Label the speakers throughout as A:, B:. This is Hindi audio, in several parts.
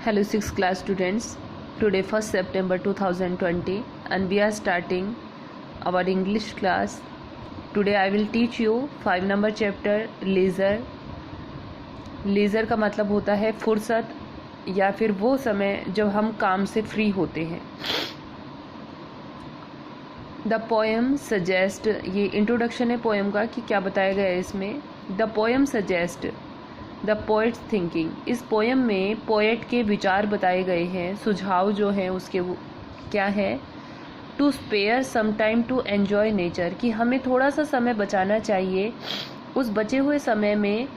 A: Hello 6th class students. Today 1st September 2020 and we are starting our English class. Today I will teach you 5 number chapter leisure. leisure का मतलब होता है फुर्सत या फिर वो समय जब हम काम से फ्री होते हैं. द पोएम सजेस्ट, ये इंट्रोडक्शन है पोएम का कि क्या बताया गया है इसमें. The poem suggest the poets thinking. इस पोएम में पोएट के विचार बताए गए हैं, सुझाव जो हैं उसके वो क्या है. To spare some time to enjoy nature, कि हमें थोड़ा सा समय बचाना चाहिए. उस बचे हुए समय में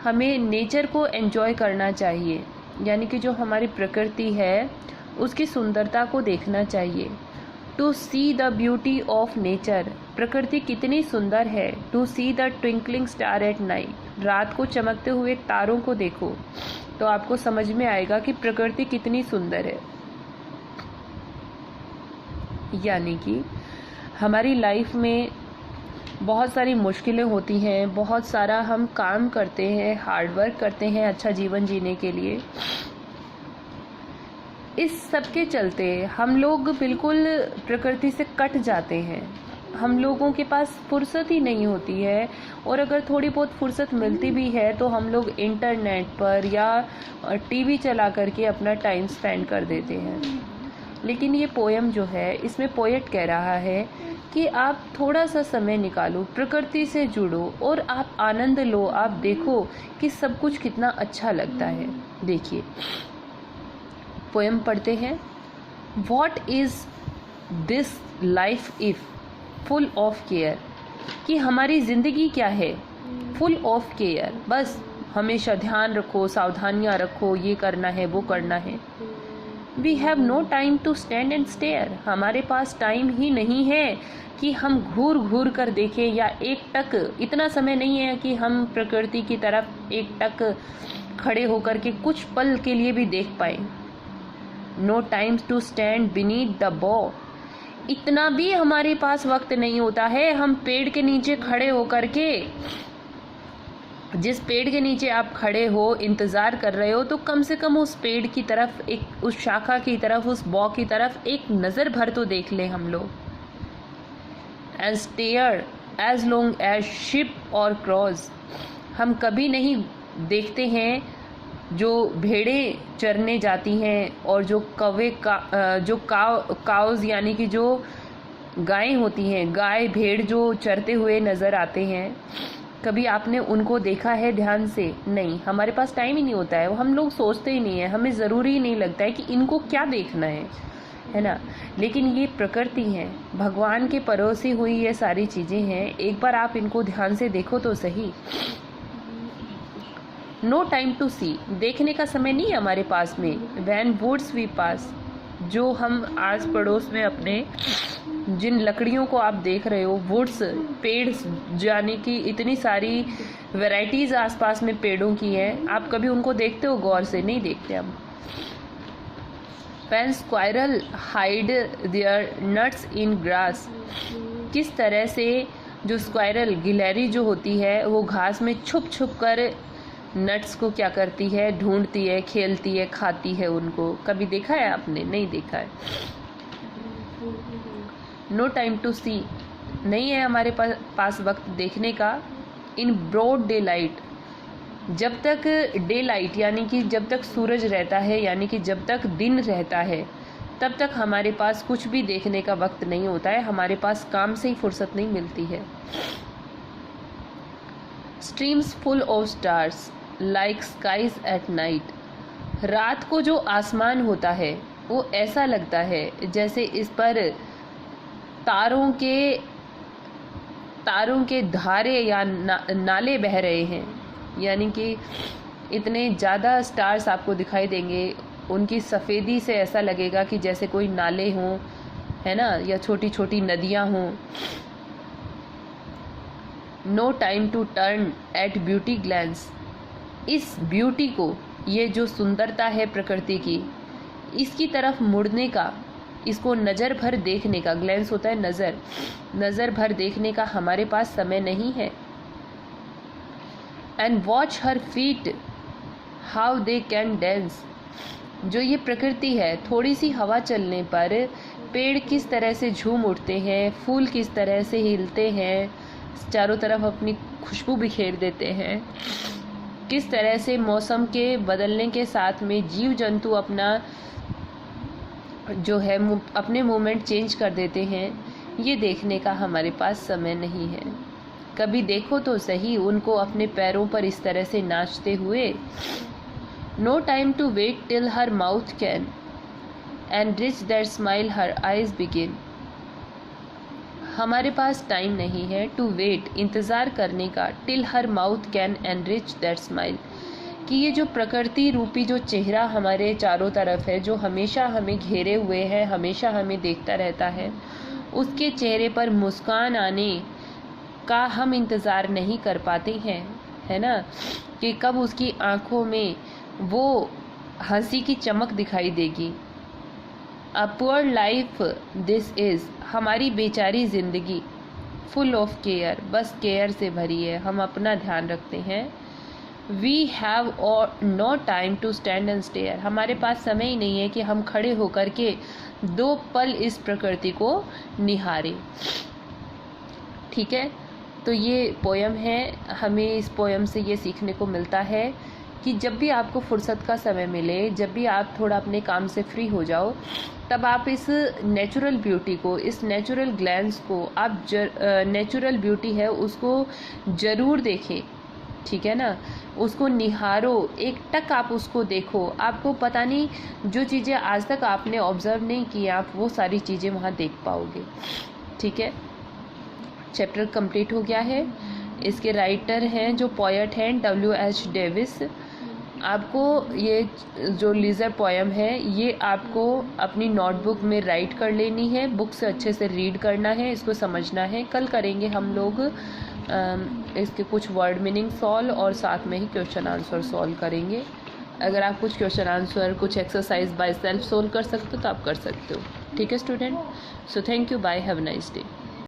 A: हमें नेचर को एन्जॉय करना चाहिए, यानी कि जो हमारी प्रकृति है उसकी सुंदरता को देखना चाहिए. To see the beauty of nature, प्रकृति कितनी सुंदर है. To see the twinkling star at night, रात को चमकते हुए तारों को देखो तो आपको समझ में आएगा कि प्रकृति कितनी सुंदर है. यानी कि हमारी लाइफ में बहुत सारी मुश्किलें होती हैं, बहुत सारा हम काम करते हैं, हार्ड वर्क करते हैं अच्छा जीवन जीने के लिए. इस सब के चलते हम लोग बिल्कुल प्रकृति से कट जाते हैं. हम लोगों के पास फुर्सत ही नहीं होती है, और अगर थोड़ी बहुत फुर्सत मिलती भी है तो हम लोग इंटरनेट पर या टीवी चला करके अपना टाइम स्पेंड कर देते हैं. लेकिन ये पोएम जो है इसमें पोएट कह रहा है कि आप थोड़ा सा समय निकालो, प्रकृति से जुड़ो और आप आनंद लो. आप देखो कि सब कुछ कितना अच्छा लगता है. देखिए पोएम पढ़ते हैं. What is this life if full of care, कि हमारी ज़िंदगी क्या है. फुल ऑफ केयर, बस हमेशा ध्यान रखो, सावधानियाँ रखो, ये करना है वो करना है. We have no time to stand and stare, हमारे पास टाइम ही नहीं है कि हम घूर घूर कर देखें या एक टक, इतना समय नहीं है कि हम प्रकृति की तरफ एक टक खड़े होकर के कुछ पल के लिए भी देख पाए. No time to stand beneath the bough, इतना भी हमारे पास वक्त नहीं होता है हम पेड़ के नीचे खड़े होकर के, जिस पेड़ के नीचे आप खड़े हो इंतज़ार कर रहे हो, तो कम से कम उस पेड़ की तरफ, एक उस शाखा की तरफ, उस बॉ की तरफ एक नज़र भर तो देख लें हम लोग. And stare as long as ship or cross, हम कभी नहीं देखते हैं जो भेड़ें चरने जाती हैं और जो कौवे का जो काउज यानी कि जो गायें होती हैं, गाय भेड़ जो चरते हुए नज़र आते हैं, कभी आपने उनको देखा है ध्यान से? नहीं, हमारे पास टाइम ही नहीं होता है, वो हम लोग सोचते ही नहीं है, हमें ज़रूरी ही नहीं लगता है कि इनको क्या देखना है ना. लेकिन ये प्रकृति है, भगवान के परोसी हुई ये सारी चीज़ें हैं. एक बार आप इनको ध्यान से देखो तो सही. नो टाइम टू सी, देखने का समय नहीं है हमारे पास में. वैन वुड्स वी पास, जो हम आस पड़ोस में अपने जिन लकड़ियों को आप देख रहे हो, वुड्स पेड़, यानी कि इतनी सारी वैरायटीज़ आसपास में पेड़ों की हैं, आप कभी उनको देखते हो? गौर से नहीं देखते हम. When squirrel hide their nuts in grass, किस तरह से जो स्क्वायरल, गिलहरी जो होती है, वो घास में छुप छुप कर नट्स को क्या करती है, ढूंढती है, खेलती है, खाती है उनको. कभी देखा है आपने? नहीं देखा है. नो टाइम टू सी, नहीं है हमारे पास वक्त देखने का. इन ब्रॉड डे लाइट, जब तक डे लाइट यानी कि जब तक सूरज रहता है, यानी कि जब तक दिन रहता है, तब तक हमारे पास कुछ भी देखने का वक्त नहीं होता है. हमारे पास काम से ही फुर्सत नहीं मिलती है. Streams full of stars like skies at night, रात को जो आसमान होता है वो ऐसा लगता है जैसे इस पर तारों के धारे या नाले बह रहे हैं. यानी कि इतने ज़्यादा स्टार्स आपको दिखाई देंगे, उनकी सफ़ेदी से ऐसा लगेगा कि जैसे कोई नाले हों, है ना, या छोटी छोटी नदियाँ हों. No time to turn at beauty glance, इस ब्यूटी को, ये जो सुंदरता है प्रकृति की, इसकी तरफ मुड़ने का, इसको नज़र भर देखने का, ग्लैंस होता है नज़र भर देखने का हमारे पास समय नहीं है. And watch her feet how they can dance, जो ये प्रकृति है, थोड़ी सी हवा चलने पर पेड़ किस तरह से झूम उठते हैं, फूल किस तरह से हिलते हैं, चारों तरफ अपनी खुशबू बिखेर देते हैं, किस तरह से मौसम के बदलने के साथ में जीव जंतु अपना जो है अपने मूवमेंट चेंज कर देते हैं, ये देखने का हमारे पास समय नहीं है। कभी देखो तो सही उनको अपने पैरों पर इस तरह से नाचते हुए। No time to wait till her mouth can enrich that smile her eyes begin. हमारे पास टाइम नहीं है टू वेट, इंतज़ार करने का, till her mouth can enrich that smile, कि ये जो प्रकृति रूपी जो चेहरा हमारे चारों तरफ है, जो हमेशा हमें घेरे हुए है, हमेशा हमें देखता रहता है, उसके चेहरे पर मुस्कान आने का हम इंतज़ार नहीं कर पाते हैं, है ना, कि कब उसकी आँखों में वो हंसी की चमक दिखाई देगी। A poor life this is, हमारी बेचारी ज़िंदगी, फुल ऑफ केयर, बस केयर से भरी है, हम अपना ध्यान रखते हैं। We have no time to stand and stare, हमारे पास समय ही नहीं है कि हम खड़े होकर के 2 पल इस प्रकृति को निहारें। ठीक है, तो ये पोयम है। हमें इस पोयम से ये सीखने को मिलता है कि जब भी आपको फुर्सत का समय मिले, जब भी आप थोड़ा अपने काम से फ्री हो जाओ, तब आप इस नेचुरल ब्यूटी को, इस नेचुरल ग्लैंस को आप नेचुरल ब्यूटी है उसको ज़रूर देखें। ठीक है ना, उसको निहारो, एक टक आप उसको देखो, आपको पता नहीं जो चीज़ें आज तक आपने ऑब्जर्व नहीं की, आप वो सारी चीज़ें वहाँ देख पाओगे। ठीक है, चैप्टर कंप्लीट हो गया है। इसके राइटर हैं, जो पोएट हैं, W.H. डेविस। आपको ये जो लीजर पोएम है ये आपको अपनी नोटबुक में राइट कर लेनी है, बुक से अच्छे से रीड करना है, इसको समझना है। कल करेंगे हम लोग इसके कुछ वर्ड मीनिंग सॉल्व और साथ में ही क्वेश्चन आंसर सॉल्व करेंगे। अगर आप कुछ क्वेश्चन आंसर, कुछ एक्सरसाइज बाय सेल्फ सॉल्व कर सकते हो तो आप कर सकते हो। ठीक है student, so thank you, bye, have a nice day.